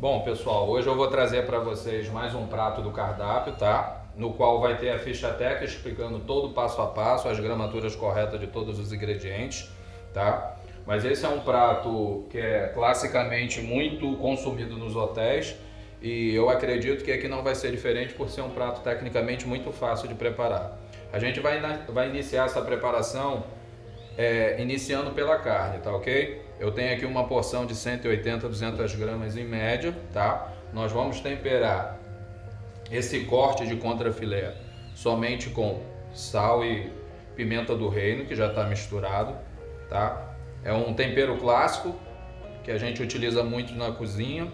Bom, pessoal, hoje eu vou trazer para vocês mais um prato do cardápio, tá? No qual vai ter a ficha técnica explicando todo o passo a passo, as gramaturas corretas de todos os ingredientes, tá? Mas esse é um prato que é classicamente muito consumido nos hotéis e eu acredito que aqui não vai ser diferente por ser um prato tecnicamente muito fácil de preparar. A gente vai iniciar essa preparação iniciando pela carne, tá ok? Eu tenho aqui uma porção de 180 a 200 gramas em média, tá? Nós vamos temperar esse corte de contrafilé somente com sal e pimenta do reino, que já está misturado, tá? É um tempero clássico que a gente utiliza muito na cozinha,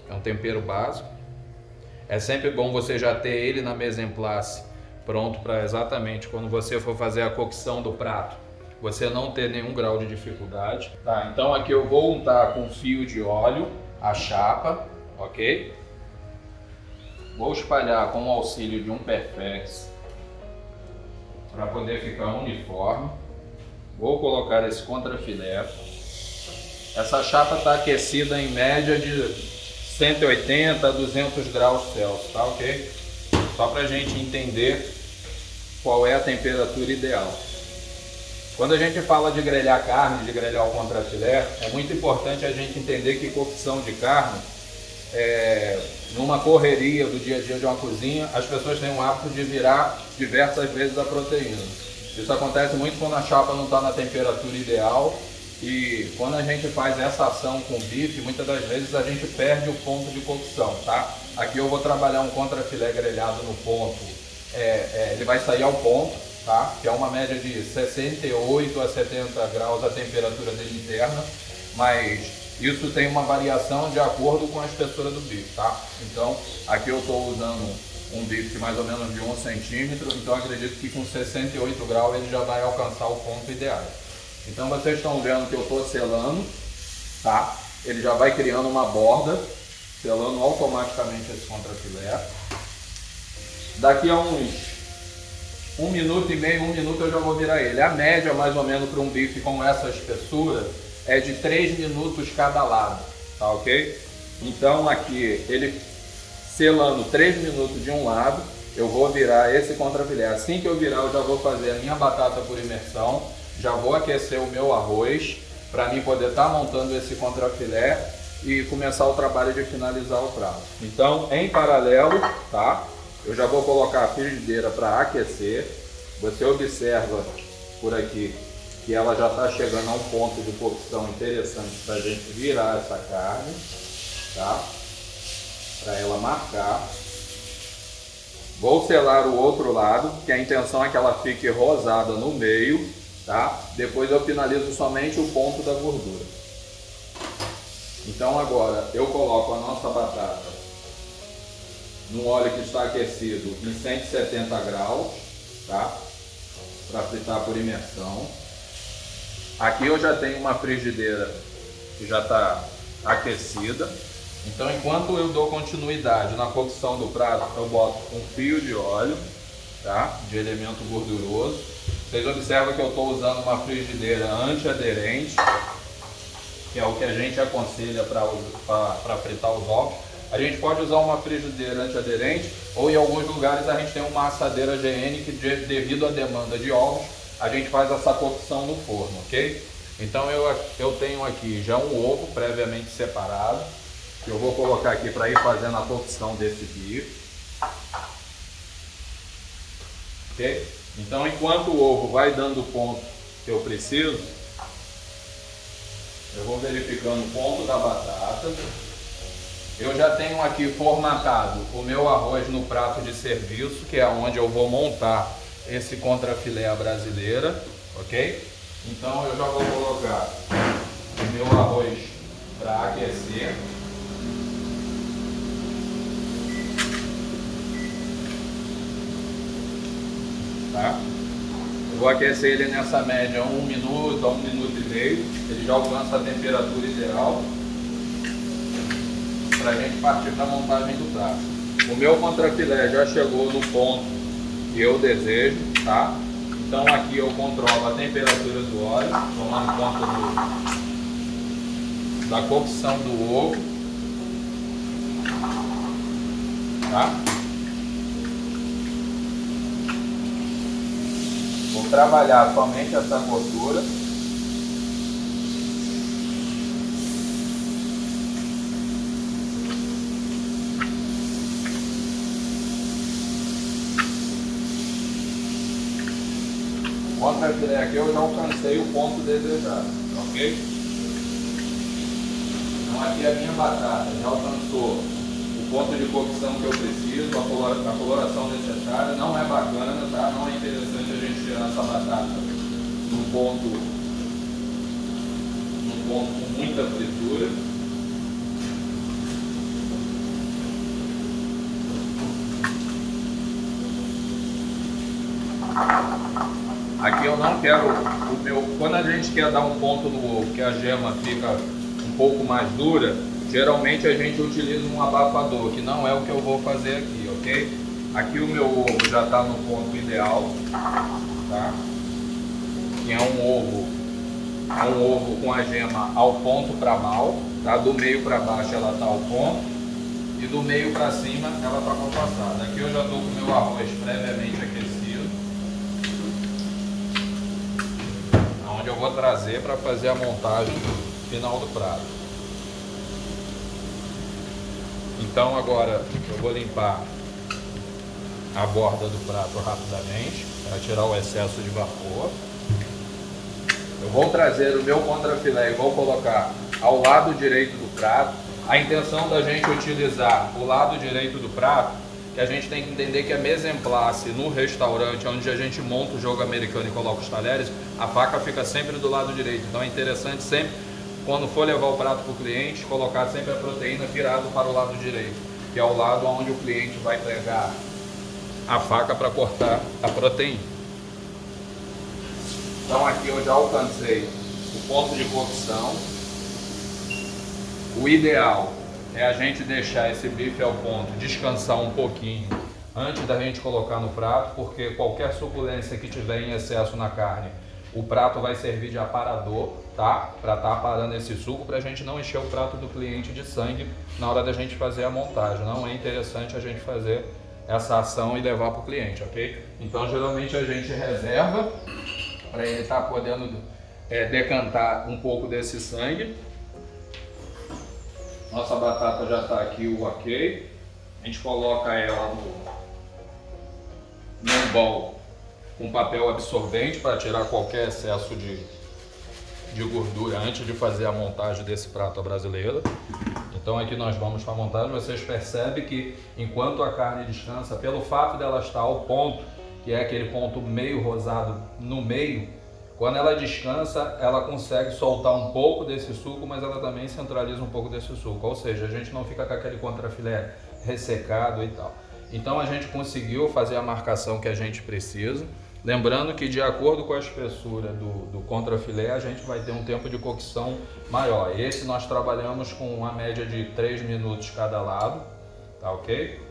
é um tempero básico. É sempre bom você já ter ele na mise en place, pronto para exatamente quando você for fazer a cocção do prato, você não ter nenhum grau de dificuldade. Tá, então aqui eu vou untar com fio de óleo a chapa, ok? Vou espalhar com o auxílio de um Perfex para poder ficar uniforme. Vou colocar esse contrafilé. Essa chapa está aquecida em média de 180 a 200 graus Celsius, tá ok? Só para a gente entender qual é a temperatura ideal. Quando a gente fala de grelhar carne, de grelhar o contrafilé, é muito importante a gente entender que cocção de carne, numa correria do dia a dia de uma cozinha, as pessoas têm o hábito de virar diversas vezes a proteína. Isso acontece muito quando a chapa não está na temperatura ideal e quando a gente faz essa ação com bife, muitas das vezes a gente perde o ponto de cocção, tá? Aqui eu vou trabalhar um contrafilé grelhado no ponto, ele vai sair ao ponto, tá? Que é uma média de 68 a 70 graus a temperatura dele interna, mas isso tem uma variação de acordo com a espessura do bife, tá? Então aqui eu estou usando um bife de mais ou menos de 1 centímetro, então acredito que com 68 graus ele já vai alcançar o ponto ideal. Então vocês estão vendo que eu estou selando, tá? Ele já vai criando uma borda, selando automaticamente esse contrafilé. Daqui a uns 1 minuto e meio, 1 minuto eu já vou virar ele. A média, mais ou menos, para um bife com essa espessura é de 3 minutos cada lado, tá ok? Então aqui, ele selando 3 minutos de um lado, eu vou virar esse contrafilé. Assim que eu virar, eu já vou fazer a minha batata por imersão, já vou aquecer o meu arroz, para mim poder estar montando esse contrafilé e começar o trabalho de finalizar o prato. Então, em paralelo, tá? Eu já vou colocar a frigideira para aquecer. Você observa por aqui que ela já está chegando a um ponto de cocção interessante para a gente virar essa carne, tá? Para ela marcar. Vou selar o outro lado, que a intenção é que ela fique rosada no meio, tá? Depois eu finalizo somente o ponto da gordura. Então agora eu coloco a nossa batata no óleo que está aquecido em 170 graus, tá? Para fritar por imersão. Aqui eu já tenho uma frigideira que já está aquecida. Então, enquanto eu dou continuidade na cocção do prato, eu boto um fio de óleo, tá? De elemento gorduroso. Vocês observam que eu estou usando uma frigideira antiaderente, que é o que a gente aconselha para fritar os ovos. A gente pode usar uma frigideira antiaderente ou em alguns lugares a gente tem uma assadeira GN que devido à demanda de ovos, a gente faz essa cocção no forno, ok? Então eu tenho aqui já um ovo previamente separado, que eu vou colocar aqui para ir fazendo a cocção desse bife. Ok? Então enquanto o ovo vai dando o ponto que eu preciso, eu vou verificando o ponto da batata. Eu já tenho aqui formatado o meu arroz no prato de serviço, que é onde eu vou montar esse contrafilé à brasileira, ok? Então eu já vou colocar o meu arroz para aquecer. Tá? Eu vou aquecer ele nessa média 1 minuto a 1 minuto e meio, ele já alcança a temperatura ideal para a gente partir para a montagem do prato. O meu contrafilé já chegou no ponto que eu desejo, tá? Então aqui eu controlo a temperatura do óleo, tomando conta da cocção do ovo. tá? Vou trabalhar somente essa gordura. Contra filé aqui eu já alcancei o ponto desejado, ok? Então aqui a minha batata já alcançou o ponto de cocção que eu preciso, a coloração necessária. Não é bacana, tá? Não é interessante a gente tirar essa batata num ponto com muita fritura. Aqui eu não quero quando a gente quer dar um ponto no ovo que a gema fica um pouco mais dura, geralmente a gente utiliza um abafador, que não é o que eu vou fazer aqui, ok? Aqui o meu ovo já está no ponto ideal, tá? Que é um ovo com a gema ao ponto para mal, tá? Do meio para baixo ela está ao ponto e do meio para cima ela está compassada. Aqui eu já estou com o meu arroz previamente aquecido, onde eu vou trazer para fazer a montagem final do prato. Então agora eu vou limpar a borda do prato rapidamente para tirar o excesso de vapor. Eu vou trazer o meu contrafilé e vou colocar ao lado direito do prato. A intenção da gente utilizar o lado direito do prato, que a gente tem que entender que a mesa em place no restaurante, onde a gente monta o jogo americano e coloca os talheres, a faca fica sempre do lado direito. Então é interessante sempre, quando for levar o prato para o cliente, colocar sempre a proteína virado para o lado direito, que é o lado onde o cliente vai pegar a faca para cortar a proteína. Então aqui eu já alcancei o ponto de cocção. O ideal é a gente deixar esse bife ao ponto descansar um pouquinho antes da gente colocar no prato, porque qualquer suculência que tiver em excesso na carne, o prato vai servir de aparador, tá? Para estar aparando esse suco, para a gente não encher o prato do cliente de sangue na hora da gente fazer a montagem. Não é interessante a gente fazer essa ação e levar para o cliente, ok? Então geralmente a gente reserva para ele estar podendo decantar um pouco desse sangue. Nossa batata já está aqui, o ok. A gente coloca ela num bowl com papel absorvente para tirar qualquer excesso de gordura antes de fazer a montagem desse prato brasileiro. Então aqui nós vamos para a montagem. Vocês percebem que enquanto a carne descansa, pelo fato dela estar ao ponto, que é aquele ponto meio rosado no meio, quando ela descansa, ela consegue soltar um pouco desse suco, mas ela também centraliza um pouco desse suco. Ou seja, a gente não fica com aquele contrafilé ressecado e tal. Então a gente conseguiu fazer a marcação que a gente precisa. Lembrando que de acordo com a espessura do contrafilé, a gente vai ter um tempo de cocção maior. Esse nós trabalhamos com uma média de 3 minutos cada lado, tá ok?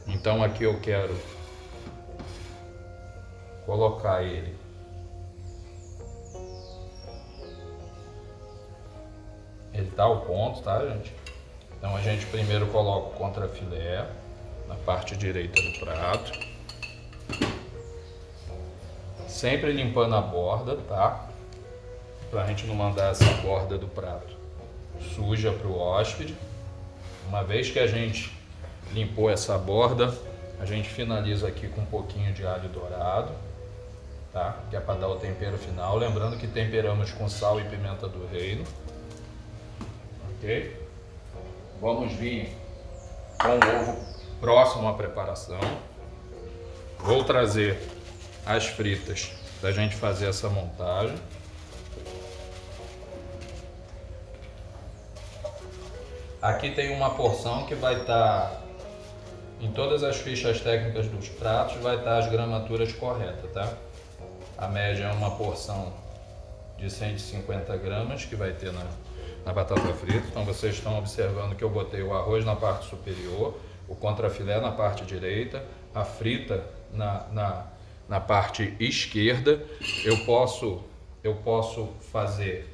Então aqui eu quero colocar ele tá ao ponto, tá, gente? Então a gente primeiro coloca o contrafilé na parte direita do prato, sempre limpando a borda, tá? Pra gente não mandar essa borda do prato suja pro hóspede. Uma vez que a gente limpou essa borda, a gente finaliza aqui com um pouquinho de alho dourado, tá? Que é para dar o tempero final. Lembrando que temperamos com sal e pimenta do reino, ok? Vamos vir com o ovo próximo à preparação. Vou trazer as fritas para a gente fazer essa montagem. Aqui tem uma porção que vai estar em todas as fichas técnicas dos pratos, vai estar as gramaturas corretas, tá? A média é uma porção de 150 gramas que vai ter na batata frita. Então vocês estão observando que eu botei o arroz na parte superior, o contrafilé na parte direita, a frita na parte esquerda. Eu posso fazer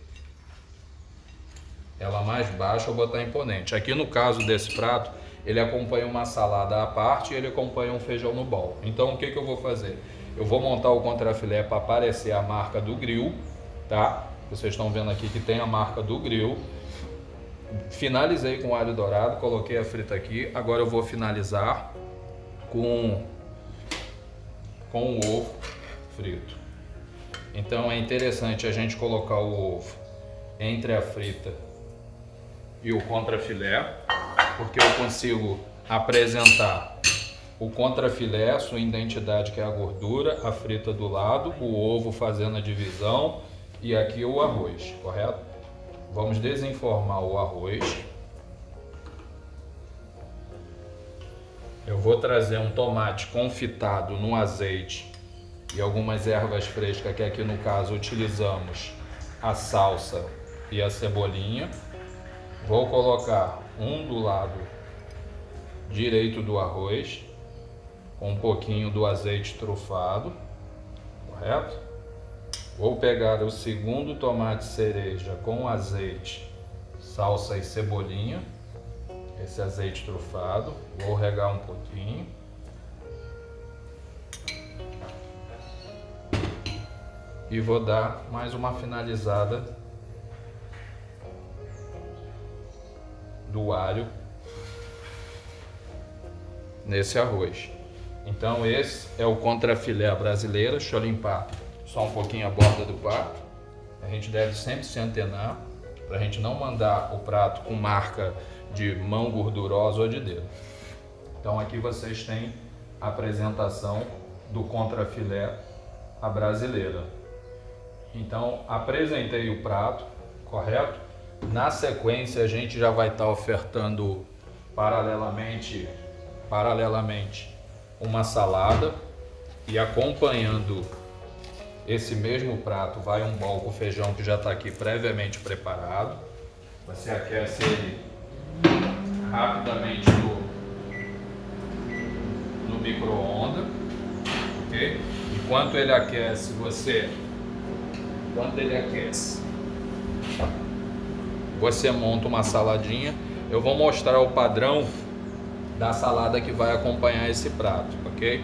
ela mais baixa ou botar imponente. Aqui no caso desse prato, ele acompanha uma salada à parte e ele acompanha um feijão no bowl. Então o que eu vou fazer? Eu vou montar o contrafilé para aparecer a marca do grill, tá? Vocês estão vendo aqui que tem a marca do grill. Finalizei com alho dourado, coloquei a frita aqui. Agora eu vou finalizar com o ovo frito. Então é interessante a gente colocar o ovo entre a frita e o contrafilé, porque eu consigo apresentar o contrafilé, sua identidade, que é a gordura, a frita do lado, o ovo fazendo a divisão e aqui o arroz, correto? Vamos desenformar o arroz. Eu vou trazer um tomate confitado no azeite e algumas ervas frescas, que aqui no caso utilizamos a salsa e a cebolinha. Vou colocar um do lado direito do arroz, com um pouquinho do azeite trufado, correto? Vou pegar o segundo tomate cereja com azeite, salsa e cebolinha, esse azeite trufado, vou regar um pouquinho. E vou dar mais uma finalizada do alho nesse arroz. Então esse é o contrafilé brasileiro. Deixa eu limpar só um pouquinho a borda do prato. A gente deve sempre se antenar para a gente não mandar o prato com marca de mão gordurosa ou de dedo. Então aqui vocês têm a apresentação do contrafilé à brasileira. Então apresentei o prato, correto? Na sequência a gente já vai estar ofertando paralelamente uma salada, e acompanhando esse mesmo prato vai um bowl com feijão que já está aqui previamente preparado. Você aquece ele rapidamente no micro-ondas, ok? Enquanto ele aquece, você monta uma saladinha. Eu vou mostrar o padrão da salada que vai acompanhar esse prato, ok?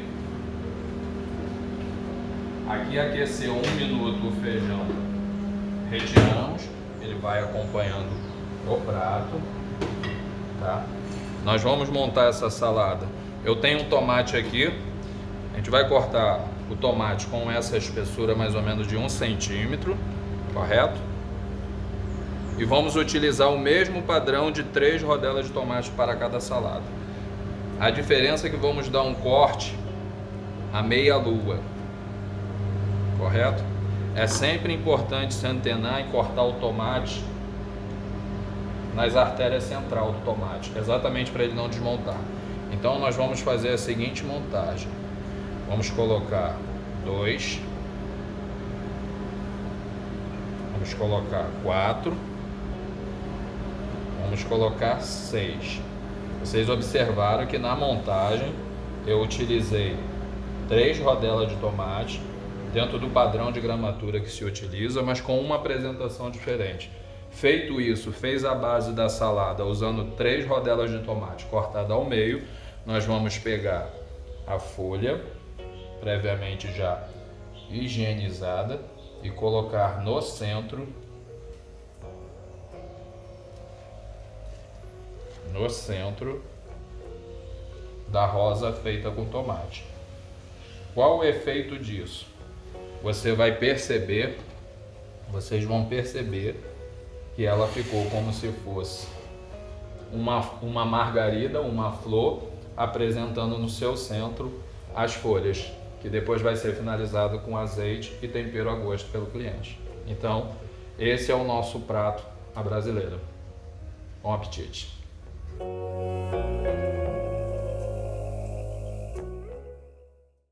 Aqui aqueceu 1 minuto o feijão, retiramos, ele vai acompanhando o prato, tá? Nós vamos montar essa salada. Eu tenho um tomate aqui, a gente vai cortar o tomate com essa espessura mais ou menos de 1 centímetro, correto? E vamos utilizar o mesmo padrão de 3 rodelas de tomate para cada salada. A diferença é que vamos dar um corte à meia lua, correto? É sempre importante se antenar e cortar o tomate nas artérias central do tomate, exatamente para ele não desmontar. Então nós vamos fazer a seguinte montagem. Vamos colocar 2, vamos colocar 4, vamos colocar 6. Vocês observaram que na montagem eu utilizei 3 rodelas de tomate, dentro do padrão de gramatura que se utiliza, mas com uma apresentação diferente. Feito isso, fez a base da salada usando 3 rodelas de tomate cortada ao meio. Nós vamos pegar a folha, previamente já higienizada, e colocar no centro da rosa feita com tomate. Qual o efeito disso? Vocês vão perceber que ela ficou como se fosse uma margarida, uma flor, apresentando no seu centro as folhas, que depois vai ser finalizado com azeite e tempero a gosto pelo cliente. Então, esse é o nosso prato à brasileira. Bom apetite!